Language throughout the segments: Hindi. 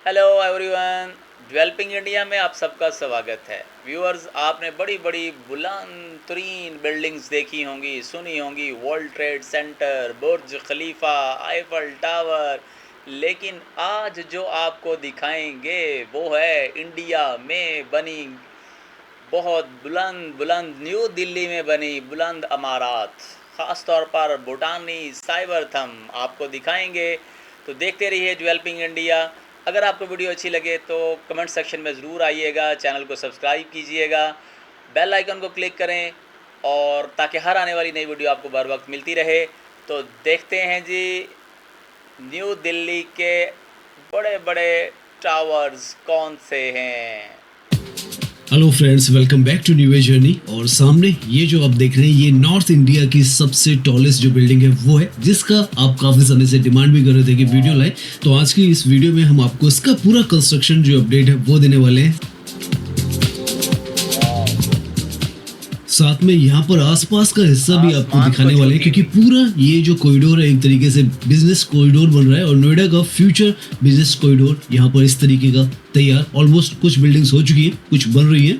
Hello everyone. डेवलपिंग इंडिया में आप सबका स्वागत है। व्यूअर्स, आपने बड़ी बड़ी बुलंद तरीन बिल्डिंग्स देखी होंगी, सुनी होंगी, वर्ल्ड ट्रेड सेंटर, बुर्ज खलीफा, आईफल टावर। लेकिन आज जो आपको दिखाएंगे वो है इंडिया में बनी बहुत बुलंद बुलंद न्यू दिल्ली में बनी बुलंद इमारत। ख़ास तौर पर भूटानी साइबर थम आपको दिखाएंगे। तो देखते रहिए डेवलपिंग इंडिया। अगर आपको वीडियो अच्छी लगे तो कमेंट सेक्शन में ज़रूर आइएगा, चैनल को सब्सक्राइब कीजिएगा, बेल आइकन को क्लिक करें और ताकि हर आने वाली नई वीडियो आपको बर वक्त मिलती रहे। तो देखते हैं जी, न्यू दिल्ली के बड़े बड़े टावर्स कौन से हैं। Hello friends, welcome back to new journey. और सामने ये जो आप देख रहे हैं ये नॉर्थ इंडिया की सबसे टॉलेस्ट जो बिल्डिंग है वो है, जिसका आप काफी समय से डिमांड भी कर रहे थे कि वीडियो लाए। तो आज की इस वीडियो में हम आपको इसका पूरा कंस्ट्रक्शन जो अपडेट है वो देने वाले हैं। साथ में यहाँ पर आसपास का हिस्सा भी आपको दिखाने वाले हैं, क्योंकि पूरा ये जो कॉरिडोर है एक तरीके से बिजनेस कॉरिडोर बन रहा है और नोएडा का फ्यूचर बिजनेस कॉरिडोर यहाँ पर इस तरीके का तैयार। ऑलमोस्ट कुछ बिल्डिंग्स हो चुकी है, कुछ बन रही है।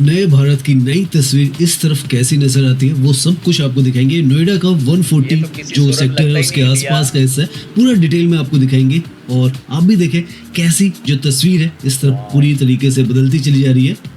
नए भारत की नई तस्वीर इस तरफ कैसी नजर आती है वो सब कुछ आपको दिखाएंगे। नोएडा का 140 जो सेक्टर है उसके आसपास का हिस्सा है, पूरा डिटेल में आपको दिखाएंगे। और आप भी देखें कैसी जो तस्वीर है इस तरफ पूरी तरीके से बदलती चली जा रही है।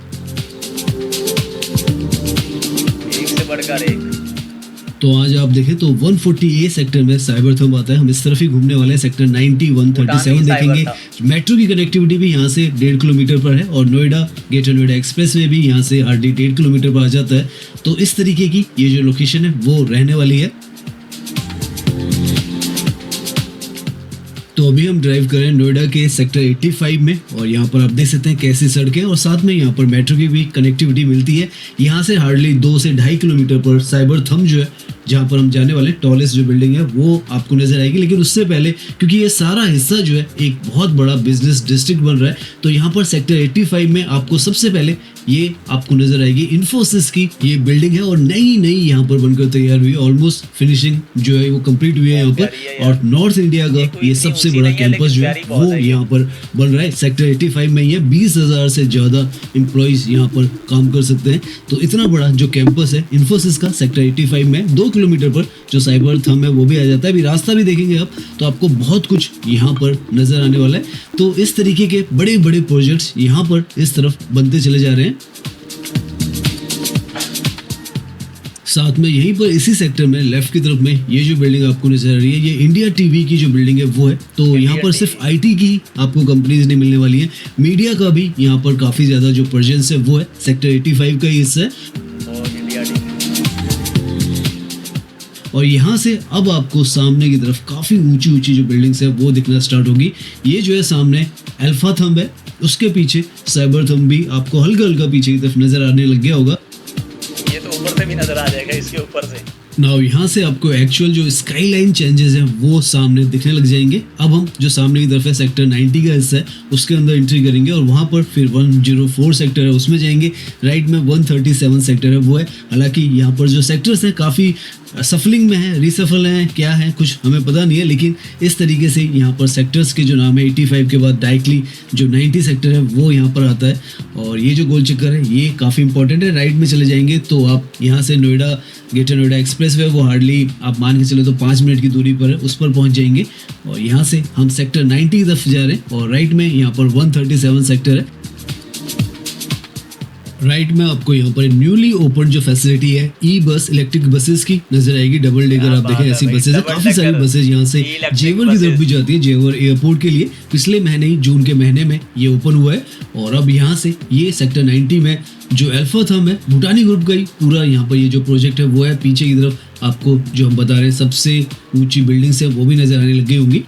तो आज आप देखें तो 140A सेक्टर में साइबर थंब आता है। हम इस तरफ ही घूमने वाले हैं। सेक्टर 90, 137 देखेंगे। मेट्रो की कनेक्टिविटी भी यहाँ से 1.5 किलोमीटर पर है और Noida greater Noida express way भी यहाँ से हार्डली 1.5 किलोमीटर पर आ जाता है। तो इस तरीके की ये जो लोकेशन है वो रहने वाली है। तो अभी हम ड्राइव करें नोएडा के सेक्टर 85 में और यहाँ पर आप देख सकते हैं कैसी सड़कें और साथ में यहाँ पर मेट्रो की भी कनेक्टिविटी मिलती है। यहाँ से हार्डली 2 से 2.5 किलोमीटर पर साइबर थंब जो है, जहाँ पर हम जाने वाले टॉलेस्ट जो बिल्डिंग है वो आपको नजर आएगी। लेकिन उससे पहले, क्योंकि ये सारा हिस्सा जो है एक बहुत बड़ा बिजनेस डिस्ट्रिक्ट बन रहा है, तो यहाँ पर सेक्टर 85 में आपको सबसे पहले ये आपको नजर आएगी इन्फोसिस की ये बिल्डिंग है और नई नई यहाँ पर बनकर तैयार हुई है। ऑलमोस्ट फिनिशिंग जो है वो कंप्लीट हुई है यहाँ पर। और नॉर्थ इंडिया का ये सबसे बड़ा कैंपस जो है वो यहाँ पर बन रहा है। सेक्टर 85 में ये 20,000 से ज्यादा एम्प्लॉइज यहाँ पर काम कर सकते हैं। तो इतना बड़ा जो कैंपस है इन्फोसिस का सेक्टर 85 में 2 किलोमीटर पर जो साइबर थंब है वो भी आ जाता है। अभी रास्ता भी देखेंगे आप तो आपको बहुत कुछ यहाँ पर नजर आने वाला है। तो इस तरीके के बड़े बड़े प्रोजेक्ट्स यहाँ पर इस तरफ बनते चले जा रहे हैं। साथ में यहीं पर इसी सेक्टर में लेफ्ट की तरफ में ये जो बिल्डिंग आपको नजर आ रही है ये इंडिया टीवी की जो बिल्डिंग है वो है। तो यहाँ पर सिर्फ आईटी की आपको कंपनीज नहीं मिलने वाली है, मीडिया का भी यहाँ पर काफी ज्यादा जो प्रेजेंस है वो है। सेक्टर 85 का ही हिस्सा है। और यहाँ से अब आपको सामने की तरफ काफी ऊंची ऊंची जो बिल्डिंग्स है वो दिखना स्टार्ट होगी। ये जो है सामने अल्फा थंब है, उसके पीछे साइबर थंब भी आपको हल्का हल्का पीछे की तरफ नजर आने लग गया होगा। ये तो ऊपर से भी नजर आ जाएगा, इसके ऊपर से। नाउ यहाँ से आपको एक्चुअल जो स्काई लाइन चेंजेस हैं वो सामने दिखने लग जाएंगे। अब हम जो सामने की तरफ है सेक्टर 90 का हिस्सा है उसके अंदर एंट्री करेंगे और वहाँ पर फिर 104 सेक्टर है उसमें जाएंगे। राइट में 137 सेक्टर है वो है। हालांकि यहाँ पर जो सेक्टर्स हैं काफ़ी सफलिंग में है, रीसफल है, क्या है कुछ हमें पता नहीं है। लेकिन इस तरीके से यहाँ पर सेक्टर्स के जो नाम है 85 के बाद डायरेक्टली जो 90 सेक्टर है वो यहाँ पर आता है। और ये जो गोल चक्कर है ये काफ़ी इंपॉर्टेंट है। राइट में चले जाएंगे तो आप यहाँ से Noida greater Noida express way वो हार्डली आप मान के चले तो 5 मिनट की दूरी पर है, उस पर पहुँच जाएंगे। और यहाँ से हम सेक्टर 90 की तरफ जा रहे हैं और राइट में यहाँ पर 137 सेक्टर है। राइट में आपको यहाँ पर न्यूली ओपन जो फैसिलिटी है ई बस इलेक्ट्रिक बसेस की नजर आएगी। डबल डेकर आप देखें ऐसी बसेस है, काफी सारी बसेस यहाँ से जेवर की तरफ भी जाती है, जेवर एयरपोर्ट के लिए। पिछले महीने ही जून के महीने में ये ओपन हुआ है। और अब यहाँ से ये सेक्टर 90 में जो अल्फा थंब है भूटानी ग्रुप का ही पूरा यहाँ पर ये जो प्रोजेक्ट है वो है। पीछे की तरफ आपको जो हम बता रहे हैं सबसे ऊंची बिल्डिंग्स है वो भी नजर आने लग गई होंगी।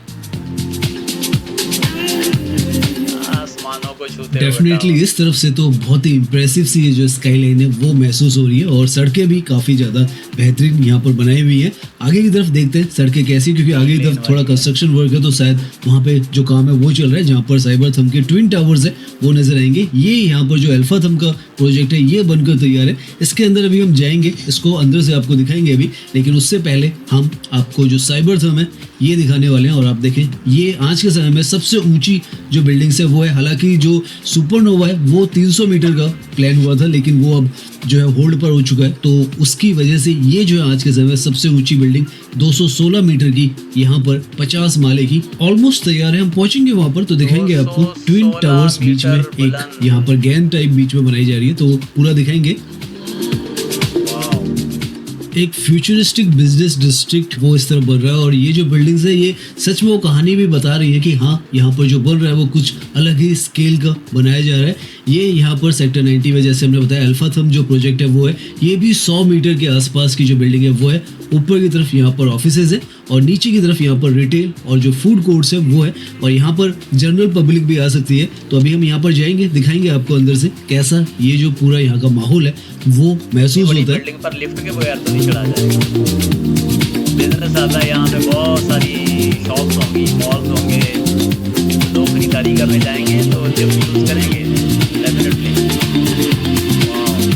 आसमानों को छूते हुए डेफिनेटली टावर। इस तरफ से तो बहुत ही इम्प्रेसिव सी ये जो स्काई लाइन है वो महसूस हो रही है और सड़कें भी काफ़ी ज़्यादा बेहतरीन यहाँ पर बनाई हुई है। आगे की तरफ देखते हैं सड़कें कैसी, क्योंकि आगे की तरफ थोड़ा कंस्ट्रक्शन वर्क है तो शायद वहाँ पे जो काम है वो चल रहा है। जहाँ पर साइबर थम के ट्विन टावर्स है वो नजर आएंगे। ये यहाँ पर जो अल्फा थम का प्रोजेक्ट है ये बनकर तैयार है। इसके अंदर अभी हम जाएंगे, इसको अंदर से आपको दिखाएंगे अभी, लेकिन उससे पहले हम आपको जो साइबर थम है ये दिखाने वाले हैं। और आप देखें ये आज के समय में सबसे ऊंची जो बिल्डिंग्स है वो है। हालांकि जो सुपरनोवा है वो 300 मीटर का प्लान हुआ था, लेकिन वो अब जो है होल्ड पर हो चुका है, तो उसकी वजह से ये जो है आज के समय में सबसे ऊंची बिल्डिंग 216 मीटर की यहाँ पर 50 माले की ऑलमोस्ट तैयार है। हम पहुंचेंगे वहां पर तो दिखाएंगे आपको। ट्विन टावर्स बीच में एक यहाँ पर गेंद टाइप बीच में बनाई जा रही है तो पूरा दिखाएंगे। एक फ्यूचरिस्टिक बिजनेस डिस्ट्रिक्ट वो इस तरह बन रहा है और ये जो बिल्डिंग्स है ये सच में वो कहानी भी बता रही है कि हाँ यहाँ पर जो बन रहा है वो कुछ अलग ही स्केल का बनाया जा रहा है। ये यहाँ पर सेक्टर 90 में जैसे हमने बताया अल्फा थम जो प्रोजेक्ट है वो है, ये भी 100 मीटर के आसपास की जो बिल्डिंग है वो है। ऊपर की तरफ यहाँ पर ऑफिसेज है और नीचे की तरफ यहाँ पर रिटेल और जो फूड कोर्ट्स है वो है, और यहाँ पर जनरल पब्लिक भी आ सकती है। तो अभी हम यहाँ पर जाएंगे, दिखाएंगे आपको अंदर से कैसा ये जो पूरा यहाँ का माहौल है वो महसूस होता है। बिल्डिंग पर लिफ्ट के बगैर तो नहीं चढ़ा जाएगा। बिजनेस आता है यहाँ पे, बहुत सारी शॉप्स होंगी, मॉल्स होंगे। लोग खरीदारी करने जाएंगे तो लिफ्ट यूज करेंगे डेफिनेटली।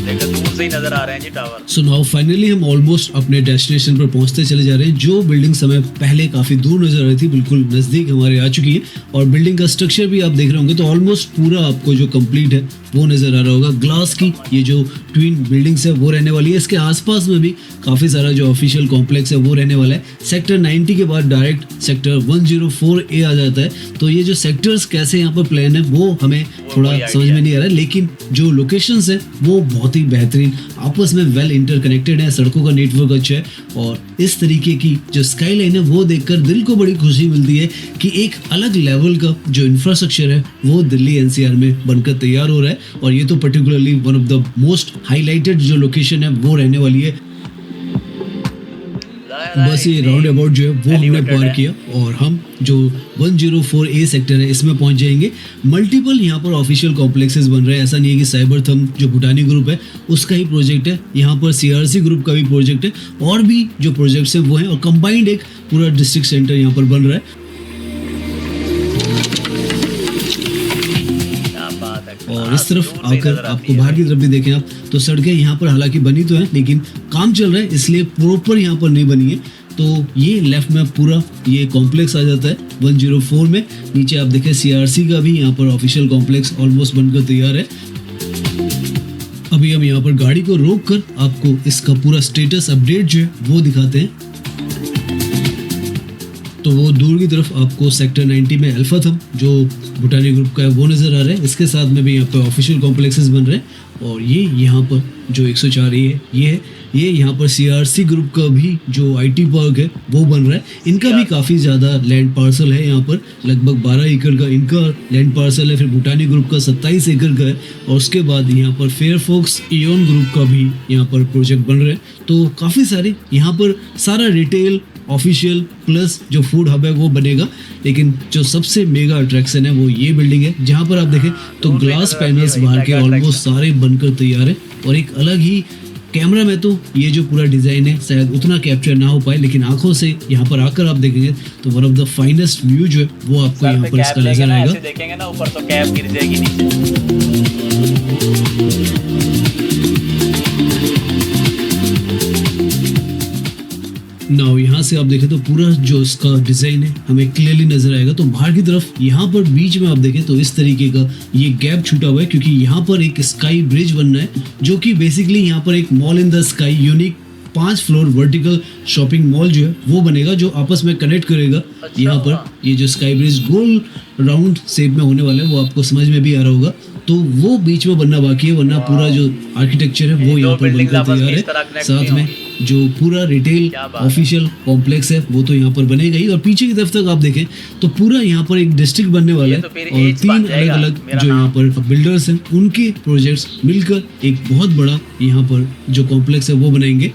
देखो दूर से ही नजर आ रहे हैं जी टावर। सो नाउ फाइनली हम ऑलमोस्ट अपने डेस्टिनेशन पर पहुंचते चले जा रहे हैं। जो बिल्डिंग हमें पहले काफी दूर नजर आ रही थी बिल्कुल नजदीक हमारे आ चुकी है, और बिल्डिंग का स्ट्रक्चर भी आप देख रहे होंगे तो ऑलमोस्ट पूरा आपको जो कंप्लीट है वो नजर आ रहा होगा। ग्लास की ये जो ट्विन बिल्डिंग्स है वो रहने वाली है। इसके आसपास में भी काफी सारा जो ऑफिशियल कॉम्प्लेक्स है वो रहने वाला है। सेक्टर 90 के बाद डायरेक्ट सेक्टर 104A आ जाता है। तो ये जो सेक्टर्स कैसे यहाँ पर प्लान है वो हमें थोड़ा समझ में नहीं आ रहा है, लेकिन जो लोकेशंस है वो बहुत ही बेहतरीन, आपस में वेल इंटरकनेक्टेड है, सड़कों का नेटवर्क अच्छा है, और इस तरीके की जो स्काई लाइन है वो देखकर दिल को बड़ी खुशी मिलती है कि एक अलग लेवल का जो इंफ्रास्ट्रक्चर है वो दिल्ली NCR में बनकर तैयार हो रहा है। और ये तो particularly one of the most highlighted जो लोकेशन है वो रहने वाली है। बस ये राउंड अबाउट जो है वो हमने पार किया और हम जो 104A सेक्टर है इसमें पहुंच जाएंगे। मल्टीपल यहाँ पर ऑफिशियल कॉम्प्लेक्सेस बन रहे हैं। ऐसा नहीं है कि साइबर थम जो भूटानी ग्रुप है उसका ही प्रोजेक्ट है, यहाँ पर CRC ग्रुप का भी प्रोजेक्ट है, और भी जो प्रोजेक्ट्स हैं वो हैं, और कंबाइंड एक पूरा डिस्ट्रिक्ट सेंटर यहाँ पर बन रहा है। और इस तरफ आकर आपको बाहर की तरफ भी देखें आप तो सड़कें यहाँ पर हालांकि बनी तो हैं लेकिन काम चल रहा है इसलिए प्रॉपर यहाँ पर नहीं बनी है। तो ये लेफ्ट में पूरा ये कॉम्प्लेक्स आ जाता है 104 में। नीचे आप देखें CRC का भी यहाँ पर ऑफिशियल कॉम्प्लेक्स ऑलमोस्ट बनकर तैयार है। अभी हम यहाँ पर गाड़ी को रोक कर आपको इसका पूरा स्टेटस अपडेट जो है वो दिखाते हैं। तो वो दूर की तरफ आपको सेक्टर 90 में अल्फा थम जो भूटानी ग्रुप का है वो नज़र आ रहा है। इसके साथ में भी यहाँ पर ऑफिशियल कॉम्प्लेक्सेस बन रहे हैं, और ये यहाँ पर जो 104A है ये यहाँ पर CRC ग्रुप का भी जो IT पार्क है वो बन रहा है। इनका भी काफ़ी ज़्यादा लैंड पार्सल है, यहाँ पर लगभग 12 एकड़ का इनका लैंड पार्सल है। फिर भूटानी ग्रुप का 27 एकड़ का है, और उसके बाद यहाँ पर फेयरफॉक्स एओन ग्रुप का भी यहाँ पर प्रोजेक्ट बन रहे हैं। तो काफ़ी सारे यहाँ पर सारा रिटेल ऑफिशियल प्लस जो फूड हब है वो बनेगा। लेकिन जो सबसे मेगा अट्रैक्शन है वो ये बिल्डिंग है, जहाँ पर आप देखें तो ग्लास पैनल्स बाहर के ऑलमोस्ट सारे बनकर तैयार है, और एक अलग ही कैमरा में तो ये जो पूरा डिजाइन है शायद उतना कैप्चर ना हो पाए, लेकिन आंखों से यहाँ पर आकर आप देखेंगे तो one of the finest view जो है वो आपको यहाँ पर इसका नजर आएगा। देखेंगे ना ऊपर तो कैप गिर जाएगी नीचे। नाउ यहाँ से आप देखें तो पूरा जो इसका डिजाइन है हमें क्लियरली नजर आएगा। तो बाहर की तरफ यहाँ पर बीच में आप देखें तो इस तरीके का ये गैप छूटा हुआ है, क्योंकि यहाँ पर एक स्काई ब्रिज बनना है जो कि बेसिकली यहाँ पर एक mall in the sky unique 5 floor vertical shopping mall जो है वो बनेगा, जो आपस में कनेक्ट करेगा। यहाँ पर ये जो स्काई ब्रिज गोल राउंड शेप में होने वाला है वो आपको समझ में भी आ रहा होगा। तो वो बीच में बनना बाकी है, वरना पूरा जो आर्किटेक्चर है वो यहाँ पर बनकर तैयार है। साथ में जो पूरा रिटेल ऑफिशियल कॉम्प्लेक्स है वो तो यहाँ पर बनेगा ही, और पीछे की तरफ तक आप देखें तो पूरा यहाँ पर एक डिस्ट्रिक्ट बनने वाला है, और 3 अलग अलग जो यहाँ पर बिल्डर्स हैं उनके प्रोजेक्ट्स मिलकर एक बहुत बड़ा यहाँ पर जो कॉम्प्लेक्स है वो बनाएंगे।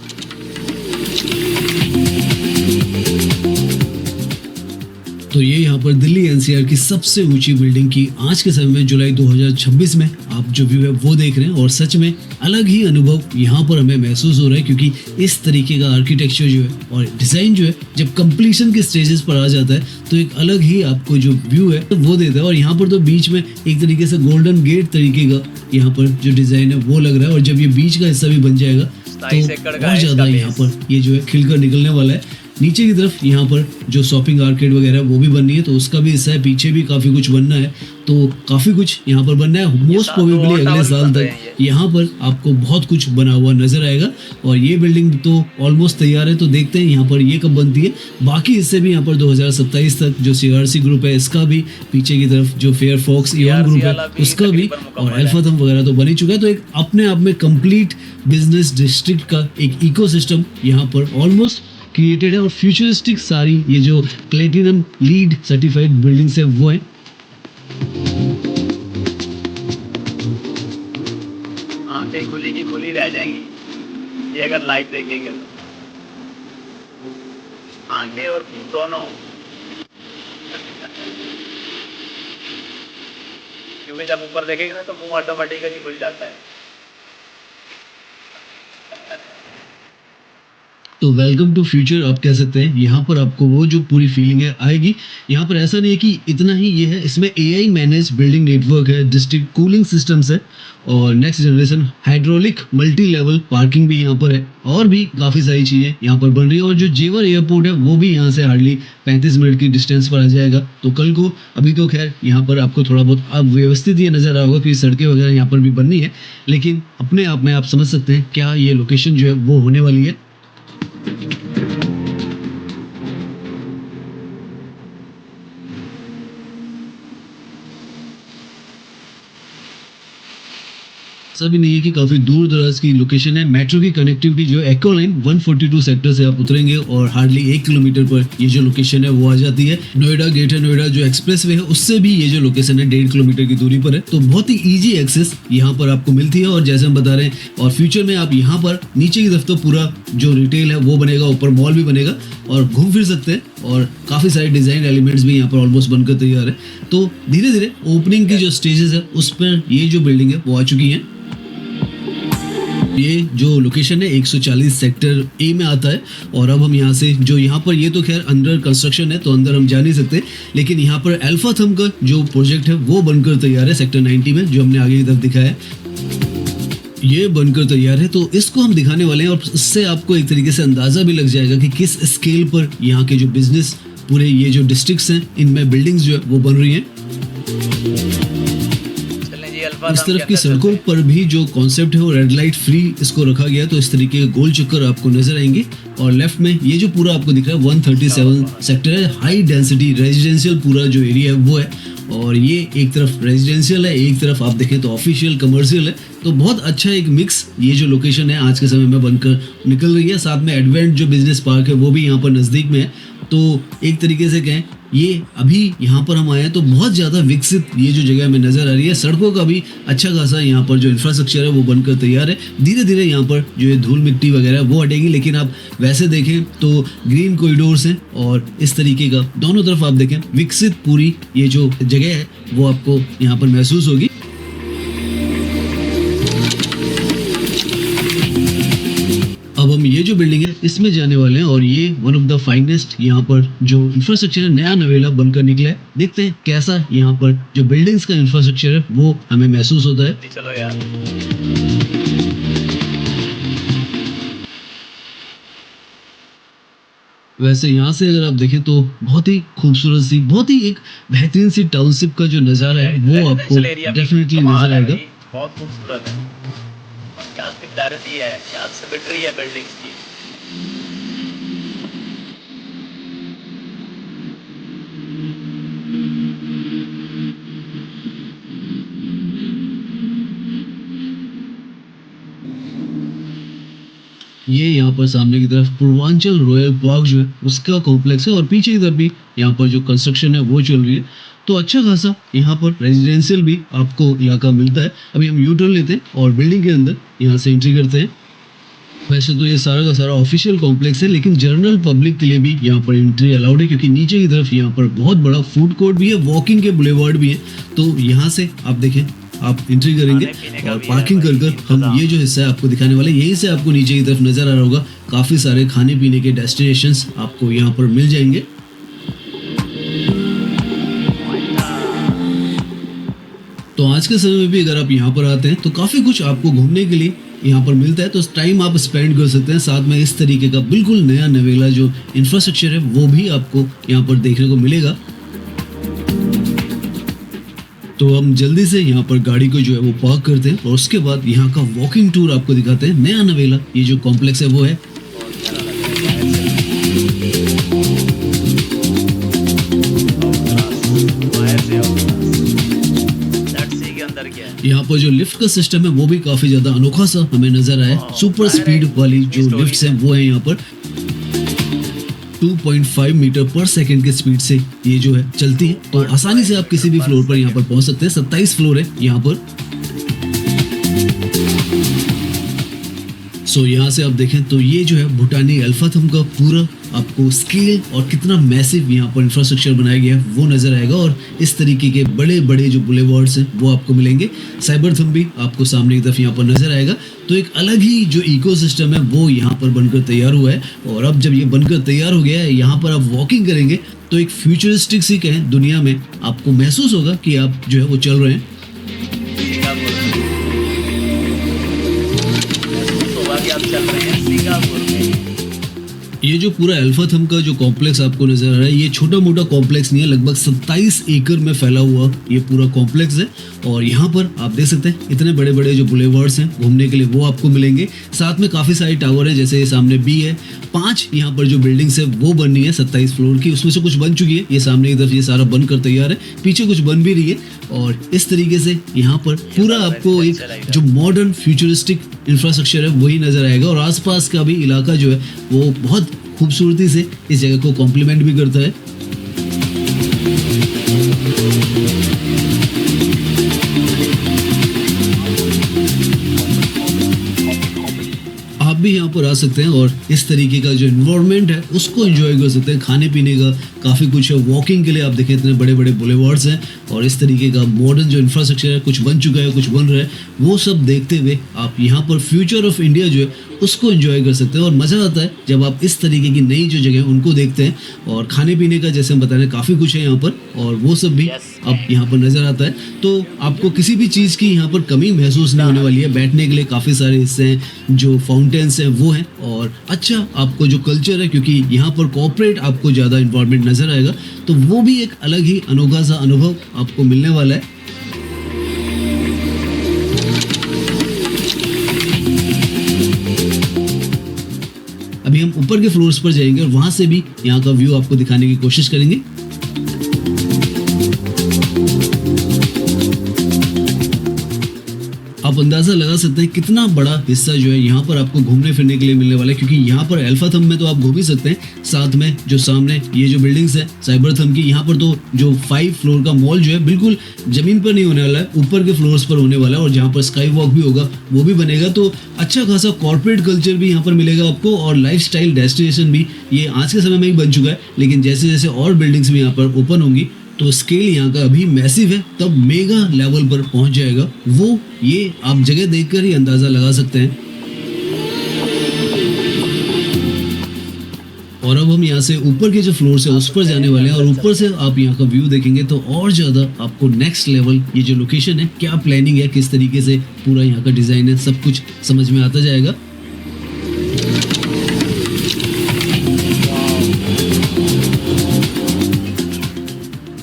तो ये यहाँ पर दिल्ली एनसीआर की सबसे ऊंची बिल्डिंग की आज के समय में जुलाई 2026 में आप जो व्यू है वो देख रहे हैं, और सच में अलग ही अनुभव यहाँ पर हमें महसूस हो रहा है, क्योंकि इस तरीके का आर्किटेक्चर जो है और डिज़ाइन जो है जब कंप्लीशन के स्टेजेस पर आ जाता है तो एक अलग ही आपको जो व्यू है वो देता है। और यहाँ पर तो बीच में एक तरीके से गोल्डन गेट तरीके का यहाँ पर जो डिज़ाइन है वो लग रहा है, और जब ये बीच का हिस्सा भी बन जाएगा तो और ज़्यादा यहाँ पर ये जो है खिलकर निकलने वाला है। नीचे की तरफ यहाँ पर जो शॉपिंग आर्केड वगैरह वो भी बननी है, तो उसका भी हिस्सा है, पीछे भी काफ़ी कुछ बनना है, तो काफ़ी कुछ यहाँ पर बनना है। मोस्ट प्रोबेबली अगले साल तक यहाँ पर आपको बहुत कुछ बना हुआ नजर आएगा। और ये बिल्डिंग तो ऑलमोस्ट तैयार है, तो देखते हैं यहाँ पर ये कब बनती है। बाकी हिस्से भी यहाँ पर 2027 तक जो CRC ग्रुप है इसका भी, पीछे की तरफ जो फेयर फॉक्स इवन ग्रुप है उसका भी, और अल्फाथम वगैरह तो बन ही चुका है। तो एक अपने आप में कंप्लीट बिजनेस डिस्ट्रिक्ट का एक इकोसिस्टम यहाँ पर ऑलमोस्ट क्रिएटेड है। और फ्यूचरिस्टिक सारी ये जो प्लेटिनम लीड सर्टिफाइड बिल्डिंग्स है वो है। आंखें खुली की खुली रह जाएंगी ये अगर लाइव देखेंगे तो, आंखें और दोनों, क्योंकि जब ऊपर देखेंगे ना तो मुंह ऑटोमेटिकली खुल जाता है। तो वेलकम टू फ्यूचर आप कह सकते हैं। यहाँ पर आपको वो जो पूरी फीलिंग है आएगी। यहाँ पर ऐसा नहीं है कि इतना ही ये है, इसमें AI मैनेज बिल्डिंग नेटवर्क है, डिस्ट्रिक्ट कूलिंग सिस्टम्स है, और next generation hydraulic multi level parking भी यहाँ पर है, और भी काफ़ी सारी चीज़ें यहाँ पर बन रही है। और जो जेवर एयरपोर्ट है वो भी यहाँ से हार्डली 35 मिनट की डिस्टेंस पर आ जाएगा। तो कल को, अभी तो खैर यहाँ पर आपको थोड़ा बहुत अब व्यवस्थित ये नज़र आ होगा कि सड़कें वगैरह यहाँ पर भी बननी है, लेकिन अपने आप में आप समझ सकते हैं क्या ये लोकेशन जो है वो होने वाली है। ऐसा भी नहीं है कि काफ़ी दूर दराज की लोकेशन है। मेट्रो की कनेक्टिविटी जो एको लाइन 142 सेक्टर से आप उतरेंगे और हार्डली 1 किलोमीटर पर ये जो लोकेशन है वो आ जाती है। नोएडा, ग्रेटर नोएडा जो एक्सप्रेसवे है उससे भी ये जो लोकेशन है 1.5 किलोमीटर की दूरी पर है, तो बहुत ही ईजी एक्सेस यहाँ पर आपको मिलती है। और जैसे हम बता रहे हैं, और फ्यूचर में आप यहाँ पर नीचे की तरफ तो पूरा जो रिटेल है वो बनेगा, ऊपर मॉल भी बनेगा, और घूम फिर सकते हैं, और काफ़ी सारे डिज़ाइन एलिमेंट्स भी यहाँ पर ऑलमोस्ट बनकर तैयार है। तो धीरे धीरे ओपनिंग की जो स्टेजेस है उस पर ये जो बिल्डिंग है वो आ चुकी है। ये जो लोकेशन है 140 सेक्टर A में आता है, और अब हम यहाँ से जो यहाँ पर, ये तो खैर अंडर कंस्ट्रक्शन है तो अंदर हम जा नहीं सकते, लेकिन यहाँ पर अल्फा थम का जो प्रोजेक्ट है वो बनकर तैयार है सेक्टर 90 में, जो हमने आगे की तरफ दिखाया है ये बनकर तैयार है। तो इसको हम दिखाने वाले हैं, और इससे आपको एक तरीके से अंदाज़ा भी लग जाएगा कि किस स्केल पर यहाँ के जो बिजनेस, पूरे ये जो डिस्ट्रिक्ट्स हैं इनमें बिल्डिंग्स जो है वो बन रही हैं। इस तरफ की सड़कों पर भी जो कॉन्सेप्ट है वो रेड लाइट फ्री इसको रखा गया, तो इस तरीके के गोल चक्कर आपको नजर आएंगे। और लेफ्ट में ये जो पूरा आपको दिख रहा है 137 सेक्टर है, हाई डेंसिटी रेजिडेंशियल पूरा जो एरिया है वो है, और ये एक तरफ रेजिडेंशियल है, एक तरफ आप देखें तो ऑफिशियल कमर्शियल है। तो बहुत अच्छा एक मिक्स ये जो लोकेशन है आज के समय में बनकर निकल रही है। साथ में एडवेंट जो बिजनेस पार्क है वो भी यहाँ पर नज़दीक में है। तो एक तरीके से कहें, ये अभी यहाँ पर हम आए हैं तो बहुत ज़्यादा विकसित ये जो जगह हमें नज़र आ रही है। सड़कों का भी अच्छा खासा यहाँ पर जो इंफ्रास्ट्रक्चर है वो बनकर तैयार है। धीरे धीरे यहाँ पर जो ये धूल मिट्टी वगैरह वो हटेगी, लेकिन आप वैसे देखें तो ग्रीन कॉरिडोर्स हैं, और इस तरीके का दोनों तरफ आप देखें विकसित पूरी ये जो जगह है वो आपको यहाँ पर महसूस होगी। अब हम ये जो बिल्डिंग है इसमें जाने वाले हैं, और ये वन ऑफ द फाइनेस्ट यहाँ पर जो इंफ्रास्ट्रक्चर है नया नवेला बनकर निकला है। देखते हैं कैसा यहाँ पर जो बिल्डिंग्स का इंफ्रास्ट्रक्चर है वो हमें महसूस होता है। चलो यार, वैसे यहाँ से अगर आप देखें तो बहुत ही खूबसूरत सी, बहुत ही एक बेहतरीन सी टाउनशिप का जो नज़ारा है वो आपको डेफिनेटली नजर आएगा। बहुत खूबसूरत है, क्या क्लैरिटी है, क्या सिमेट्री है बिल्डिंग्स की। ये यहाँ पर सामने की तरफ पूर्वांचल रॉयल पार्क जो है उसका कॉम्प्लेक्स है, और पीछे की तरफ भी यहाँ पर जो कंस्ट्रक्शन है वो चल रही है। तो अच्छा खासा यहाँ पर रेजिडेंशियल भी आपको इलाका मिलता है। अभी हम यू टर्न लेते हैं और बिल्डिंग के अंदर यहाँ से एंट्री करते हैं। वैसे तो ये सारा का सारा ऑफिशियल कॉम्प्लेक्स है, लेकिन जनरल पब्लिक के लिए भी यहाँ पर एंट्री अलाउड है, क्योंकि नीचे की तरफ यहाँ पर बहुत बड़ा फूड कोर्ट भी है, वॉकिंग के बुलेवार्ड भी है। तो यहाँ से आप देखें, आप एंट्री करेंगे और पार्किंग कर कर हम ये जो हिस्सा है आपको दिखाने वाले, यहीं से आपको नीचे की तरफ नजर आ रहा होगा काफी सारे खाने पीने के डेस्टिनेशंस आपको यहाँ पर मिल जाएंगे। तो आज के समय में भी अगर आप यहाँ पर आते हैं तो काफी कुछ आपको घूमने के लिए यहाँ पर मिलता है, तो टाइम आप स्पेंड कर सकते हैं। साथ में इस तरीके का बिल्कुल नया नवेला जो इंफ्रास्ट्रक्चर है वो भी आपको यहाँ पर देखने को मिलेगा। तो हम जल्दी से यहाँ पर गाड़ी को जो है वो पार्क करते हैं और उसके बाद यहाँ का वॉकिंग टूर आपको दिखाते हैं। नया नवेला ये जो कॉम्प्लेक्स है वो है। यहाँ पर जो लिफ्ट का सिस्टम है वो भी काफी ज्यादा अनोखा सा हमें नजर आया। सुपर स्पीड वाली जो लिफ्ट्स हैं वो है यहाँ पर 2.5 मीटर पर सेकंड के स्पीड से ये जो है चलती है, तो आसानी से आप किसी भी फ्लोर पर यहाँ पर पहुंच सकते हैं। 27 फ्लोर है यहाँ पर। सो यहाँ से आप देखें तो ये जो है भूटानी अल्फा थंब का पूरा आपको स्केल और कितना मैसिव यहाँ पर इंफ्रास्ट्रक्चर बनाया गया है वो नजर आएगा। और इस तरीके के बड़े बड़े जो बुलेवार्ड्स हैं वो आपको मिलेंगे। साइबर थंब भी आपको सामने की तरफ यहाँ पर नजर आएगा। तो एक अलग ही जो इकोसिस्टम है वो यहाँ पर बनकर तैयार हुआ है। और अब जब ये बनकर तैयार हो गया है, यहाँ पर आप वॉकिंग करेंगे तो एक फ्यूचरिस्टिक सी कहें दुनिया में आपको महसूस होगा कि आप जो है वो चल रहे हैं। ये जो पूरा अल्फा थंब का जो कॉम्प्लेक्स आपको नजर आ रहा है, ये छोटा मोटा कॉम्प्लेक्स नहीं है, लगभग 27 एकड़ में फैला हुआ ये पूरा कॉम्प्लेक्स है। और यहाँ पर आप देख सकते हैं इतने बड़े बड़े जो बुलेवार्ड्स हैं घूमने के लिए वो आपको मिलेंगे। साथ में काफी सारे टावर है, जैसे ये सामने बी है। 5 यहाँ पर जो बिल्डिंग्स है वो बननी है 27 फ्लोर की, उसमें से कुछ बन चुकी है। ये सामने की तरफ ये सारा बनकर तैयार है, पीछे कुछ बन भी रही है। और इस तरीके से यहाँ पर पूरा आपको एक जो मॉडर्न फ्यूचरिस्टिक इंफ्रास्ट्रक्चर है वही नजर आएगा। और आसपास का भी इलाका जो है वो बहुत खूबसूरती से इस जगह को कॉम्प्लीमेंट भी करता है। आप भी यहाँ पर आ सकते हैं और इस तरीके का जो एनवायरनमेंट है उसको एंजॉय कर सकते हैं। खाने पीने का काफ़ी कुछ है, वॉकिंग के लिए आप देखें इतने बड़े बड़े बुलेवार्ड्स हैं और इस तरीके का मॉडर्न जो इंफ्रास्ट्रक्चर है, कुछ बन चुका है कुछ बन रहा है, वो सब देखते हुए आप यहाँ पर फ्यूचर ऑफ इंडिया जो है उसको एंजॉय कर सकते हैं। और मज़ा आता है जब आप इस तरीके की नई जो जगह है उनको देखते हैं। और खाने पीने का जैसे हम बता रहे हैं काफ़ी कुछ है यहाँ पर, और वो सब भी अब यहाँ पर नज़र आता है। तो आपको किसी भी चीज़ की यहाँ पर कमी महसूस नहीं होने वाली है। बैठने के लिए काफ़ी सारे हिस्से हैं, जो फाउंटेन्स हैं वो हैं। और अच्छा आपको जो कल्चर है, क्योंकि यहाँ पर कॉर्पोरेट आपको ज़्यादा इन्वायरमेंट नज़र आएगा, तो वो भी एक अलग ही अनोखा सा अनुभव आपको मिलने वाला है। अभी हम ऊपर के फ्लोर्स पर जाएंगे और वहां से भी यहाँ का व्यू आपको दिखाने की कोशिश करेंगे। आप अंदाजा लगा सकते हैं कितना बड़ा हिस्सा जो है यहाँ पर आपको घूमने फिरने के लिए मिलने वाला है, क्योंकि यहाँ पर अल्फा थंब में तो आप घूम ही सकते हैं, साथ में जो सामने ये जो बिल्डिंग्स है साइबर थंब की, यहाँ पर तो जो 5 फ्लोर का मॉल जो है बिल्कुल जमीन पर नहीं होने वाला है, ऊपर के फ्लोर्स पर होने वाला है। और जहाँ पर स्काई वॉक भी होगा वो भी बनेगा। तो अच्छा खासा कॉर्पोरेट कल्चर भी यहाँ पर मिलेगा आपको, और लाइफस्टाइल डेस्टिनेशन भी ये आज के समय में ही बन चुका है। लेकिन जैसे जैसे और बिल्डिंग्स भी यहाँ पर ओपन होंगी तो स्केल यहाँ का अभी मैसिव है, तब मेगा लेवल पर पहुंच जाएगा वो, ये आप जगह देखकर ही अंदाजा लगा सकते हैं। और अब हम यहाँ से ऊपर के जो फ्लोर है उस पर जाने वाले हैं, और ऊपर से आप यहाँ का व्यू देखेंगे तो और ज़्यादा आपको नेक्स्ट लेवल ये जो लोकेशन है, क्या प्लानिंग है, किस तरीके से पूरा यहाँ का डिज़ाइन है, सब कुछ समझ में आता जाएगा।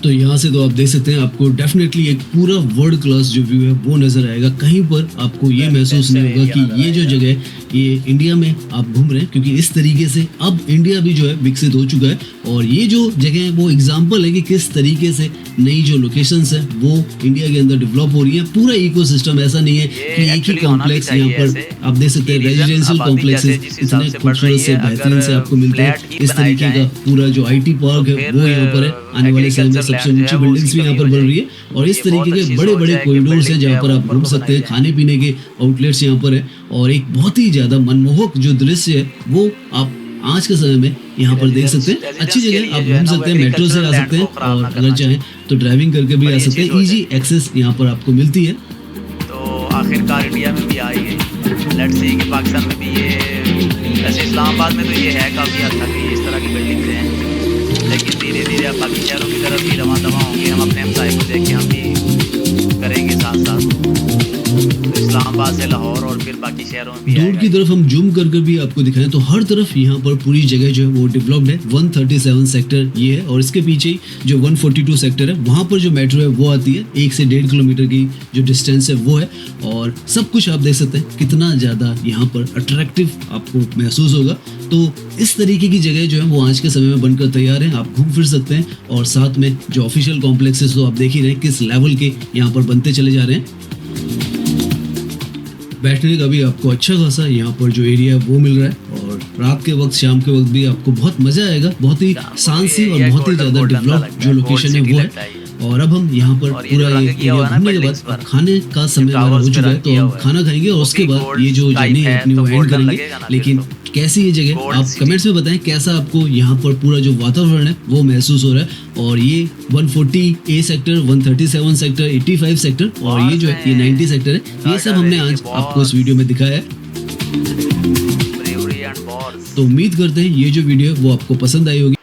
तो यहाँ से तो आप देख सकते हैं आपको डेफिनेटली एक पूरा वर्ल्ड क्लास जो व्यू है वो नजर आएगा। कहीं पर आपको ये महसूस नहीं होगा कि ये जो जगह है ये इंडिया में आप घूम रहे हैं, क्योंकि इस तरीके से अब इंडिया भी जो है विकसित हो चुका है। और ये जो जगह है वो एग्जाम्पल है कि किस तरीके से नई जो लोकेशंस है वो इंडिया के अंदर डेवलप हो रही है। पूरा इकोसिस्टम ऐसा नहीं है कि एक ही कॉम्प्लेक्स यहाँ पर आप देख सकते हैं रेजिडेंशियल कॉम्प्लेक्सेस इतने खूबसूरत से बेहतरीन से आपको मिलते हैं। इस तरीके का पूरा जो IT पार्क है वो यहाँ पर है। आने वाले समय में सबसे ऊंची बिल्डिंग्स भी यहाँ पर बन रही है और इस तरीके के बड़े बड़े कॉरिडोर्स हैं जहाँ पर आप घूम सकते हैं, खाने पीने के आउटलेट्स यहाँ पर है और एक बहुत ही ज़्यादा मनमोहक जो दृश्य है वो आप आज के समय में यहाँ पर देख सकते हैं। अच्छी जगह आप घूम सकते हैं, मेट्रो से आ सकते हैं और अगर चाहें तो ड्राइविंग करके भी आ सकते हैं। इजी एक्सेस यहाँ पर आपको मिलती है। तो आखिरकार इंडिया में भी आई है। लेट्स सी कि पाकिस्तान में भी ये, वैसे इस्लामाबाद में तो ये है काफ़ी हद तक इस तरह की बिल्डिंग्स हैं, लेकिन धीरे धीरे अब बाकी शहरों की तरफ भी रवा दवा होंगे। हम अपने हमसाए को देख के हम भी करेंगे साथ साथ। तो इस्लामाबाद से लाहौर और फिर बाकी शहरों में भी दूर की तरफ हम जूम कर भी आपको दिखाएं तो हर तरफ यहाँ पर पूरी जगह जो है वो डेवलप्ड है। 137 सेक्टर ये है और इसके पीछे ही जो 142 सेक्टर है वहाँ पर जो मेट्रो है वो आती है। 1 से 1.5 किलोमीटर की जो डिस्टेंस है वो है और सब कुछ आप देख सकते हैं कितना ज़्यादा यहाँ पर अट्रैक्टिव आपको महसूस होगा। तो इस तरीके की जगह जो है वो आज के समय में बनकर तैयार है। आप घूम फिर सकते हैं और साथ में जो ऑफिशियल कॉम्प्लेक्सेस तो आप देख ही रहे हैं किस लेवल के यहाँ पर बनते चले जा रहे हैं। बैठने का भी आपको अच्छा खासा यहाँ पर जो एरिया है वो मिल रहा है और रात के वक्त शाम के वक्त भी आपको बहुत मजा आएगा। बहुत ही शांत सी और बहुत ही ज़्यादा डेवलप जो लोकेशन है वो है। और अब हम यहाँ पर पूरा ये एरिया घूमने के बाद खाने का समय हमारा हो चुका है तो हम खाना खाएंगे और उसके बाद ये जो जर्नी है अपनी वो एंड करेंगे। लेकिन कैसी ये जगह आप कमेंट्स में बताएं कैसा आपको यहाँ पर पूरा जो वातावरण है वो महसूस हो रहा है। और ये 140A सेक्टर, 137 सेक्टर, 85 सेक्टर और ये जो है ये 90 सेक्टर है, ये सब हमने आज आपको इस वीडियो में दिखाया है। तो उम्मीद करते हैं ये जो वीडियो है वो आपको पसंद आई होगी।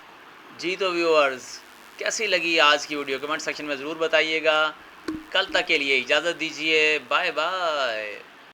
जी तो व्यूअर्स, कैसी लगी आज की वीडियो कमेंट सेक्शन में ज़रूर बताइएगा। कल तक के लिए इजाज़त दीजिए, बाय बाय।